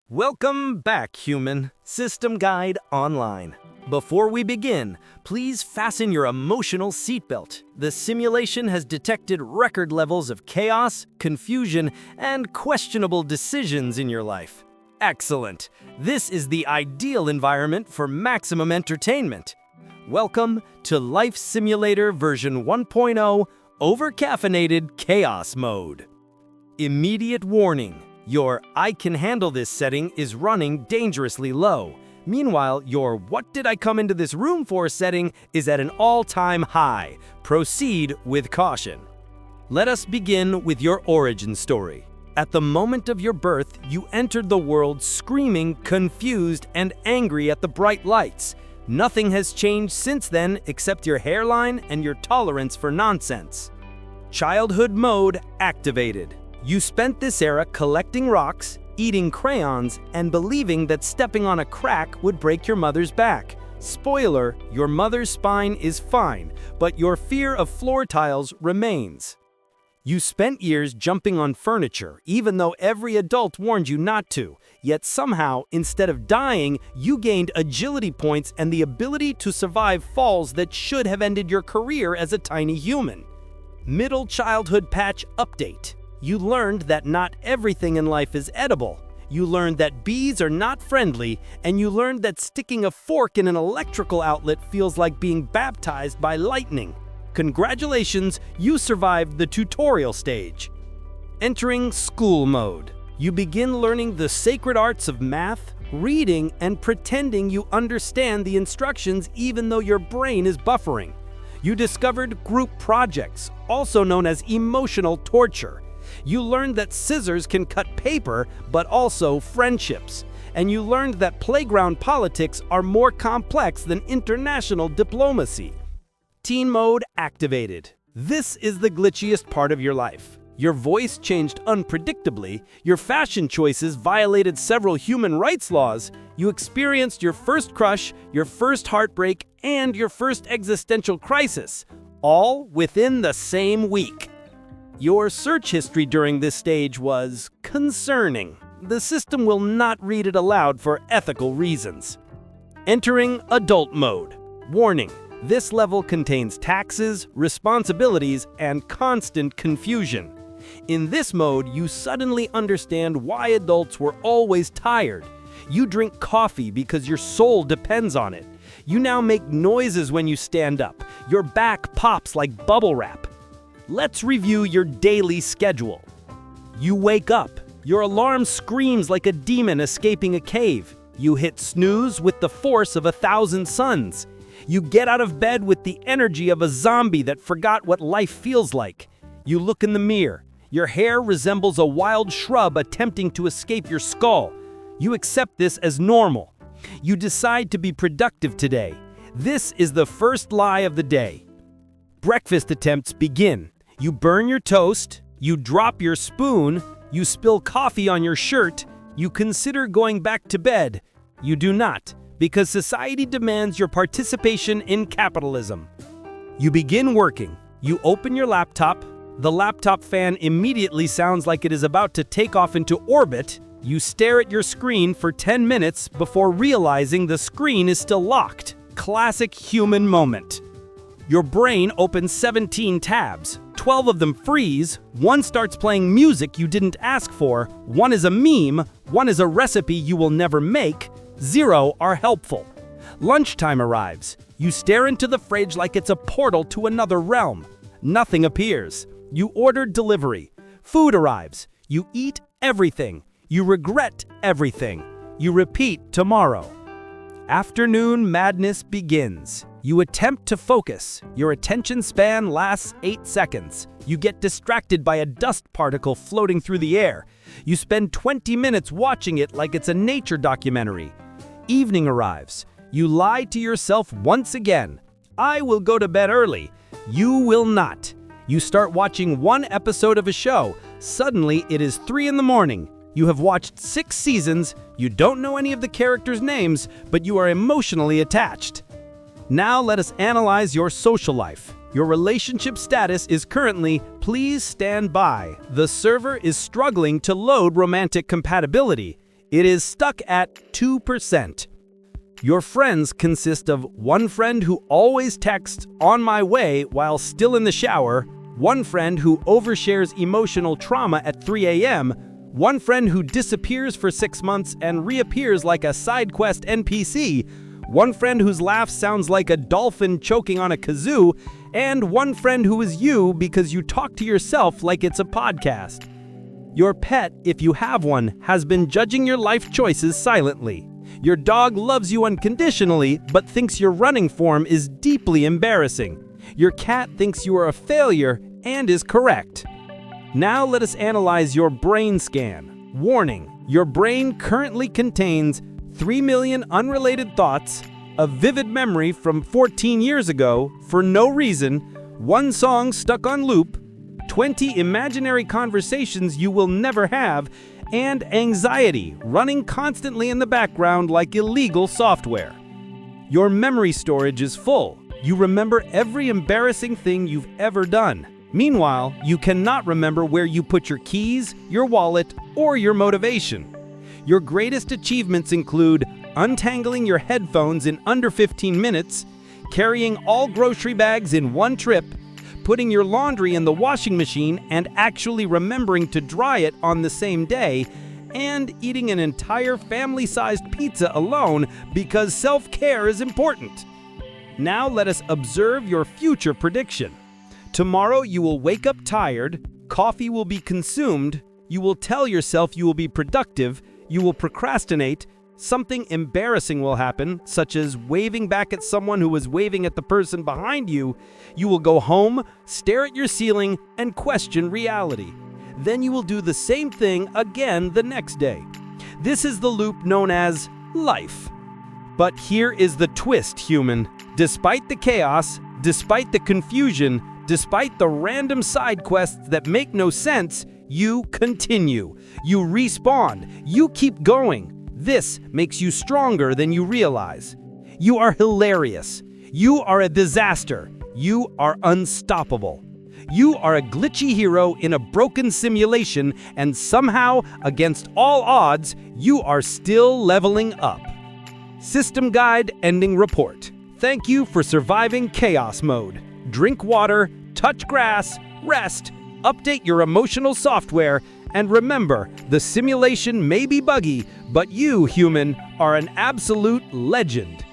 Welcome back, human. System Guide Online. Before we begin, please fasten your emotional seatbelt. The simulation has detected record levels of chaos, confusion, and questionable decisions in your life. Excellent. This is the ideal environment for maximum entertainment. Welcome to Life Simulator version 1.0 Overcaffeinated Chaos Mode. Immediate warning. Your I can handle this setting is running dangerously low. Meanwhile, your what did I come into this room for setting is at an all-time high. Proceed with caution. Let us begin with your origin story. At the moment of your birth, you entered the world screaming, confused, and angry at the bright lights. Nothing has changed since then except your hairline and your tolerance for nonsense. Childhood mode activated. You spent this era collecting rocks, eating crayons, and believing that stepping on a crack would break your mother's back. Spoiler, your mother's spine is fine, but your fear of floor tiles remains. You spent years jumping on furniture, even though every adult warned you not to. Yet somehow, instead of dying, you gained agility points and the ability to survive falls that should have ended your career as a tiny human. Middle childhood patch update. You learned that not everything in life is edible. You learned that bees are not friendly, and you learned that sticking a fork in an electrical outlet feels like being baptized by lightning. Congratulations, you survived the tutorial stage. Entering school mode. You begin learning the sacred arts of math, reading, and pretending you understand the instructions even though your brain is buffering. You discovered group projects, also known as emotional torture. You learned that scissors can cut paper, but also friendships. And you learned that playground politics are more complex than international diplomacy. Teen mode activated. This is the glitchiest part of your life. Your voice changed unpredictably, your fashion choices violated several human rights laws, you experienced your first crush, your first heartbreak, and your first existential crisis, all within the same week. Your search history during this stage was concerning. The system will not read it aloud for ethical reasons. Entering adult mode. Warning, this level contains taxes, responsibilities, and constant confusion. In this mode, you suddenly understand why adults were always tired. You drink coffee because your soul depends on it. You now make noises when you stand up. Your back pops like bubble wrap. Let's review your daily schedule. You wake up. Your alarm screams like a demon escaping a cave. You hit snooze with the force of 1,000 suns. You get out of bed with the energy of a zombie that forgot what life feels like. You look in the mirror. Your hair resembles a wild shrub attempting to escape your skull. You accept this as normal. You decide to be productive today. This is the first lie of the day. Breakfast attempts begin. You burn your toast, you drop your spoon, you spill coffee on your shirt, you consider going back to bed. You do not, because society demands your participation in capitalism. You begin working. You open your laptop. The laptop fan immediately sounds like it is about to take off into orbit. You stare at your screen for 10 minutes before realizing the screen is still locked. Classic human moment. Your brain opens 17 tabs. 12 of them freeze, one starts playing music you didn't ask for, one is a meme, one is a recipe you will never make, 0 are helpful. Lunchtime arrives. You stare into the fridge like it's a portal to another realm. Nothing appears. You order delivery. Food arrives. You eat everything. You regret everything. You repeat tomorrow. Afternoon madness begins. You attempt to focus. Your attention span lasts 8 seconds. You get distracted by a dust particle floating through the air. You spend 20 minutes watching it like it's a nature documentary. Evening arrives. You lie to yourself once again. I will go to bed early. You will not. You start watching one episode of a show. Suddenly, it is 3 in the morning. You have watched 6 seasons. You don't know any of the characters' names, but you are emotionally attached. Now let us analyze your social life. Your relationship status is currently, please stand by. The server is struggling to load romantic compatibility. It is stuck at 2%. Your friends consist of one friend who always texts "on my way" while still in the shower, one friend who overshares emotional trauma at 3 a.m., one friend who disappears for 6 months and reappears like a side quest NPC, one friend whose laugh sounds like a dolphin choking on a kazoo, and one friend who is you because you talk to yourself like it's a podcast. Your pet, if you have one, has been judging your life choices silently. Your dog loves you unconditionally, but thinks your running form is deeply embarrassing. Your cat thinks you are a failure and is correct. Now let us analyze your brain scan. Warning: your brain currently contains 3 million unrelated thoughts, a vivid memory from 14 years ago for no reason, one song stuck on loop, 20 imaginary conversations you will never have, and anxiety running constantly in the background like illegal software. Your memory storage is full. You remember every embarrassing thing you've ever done. Meanwhile, you cannot remember where you put your keys, your wallet, or your motivation. Your greatest achievements include untangling your headphones in under 15 minutes, carrying all grocery bags in one trip, putting your laundry in the washing machine and actually remembering to dry it on the same day, and eating an entire family-sized pizza alone because self-care is important. Now let us observe your future prediction. Tomorrow you will wake up tired, coffee will be consumed, you will tell yourself you will be productive, you will procrastinate, something embarrassing will happen, such as waving back at someone who was waving at the person behind you. You will go home, stare at your ceiling, and question reality. Then you will do the same thing again the next day. This is the loop known as life. But here is the twist, human. Despite the chaos, despite the confusion, despite the random side quests that make no sense, you continue. You respawn. You keep going. This makes you stronger than you realize. You are hilarious. You are a disaster. You are unstoppable. You are a glitchy hero in a broken simulation, and somehow, against all odds, you are still leveling up. System Guide Ending Report. Thank you for surviving chaos mode. Drink water, touch grass, rest, update your emotional software, and remember, the simulation may be buggy, but you, human, are an absolute legend.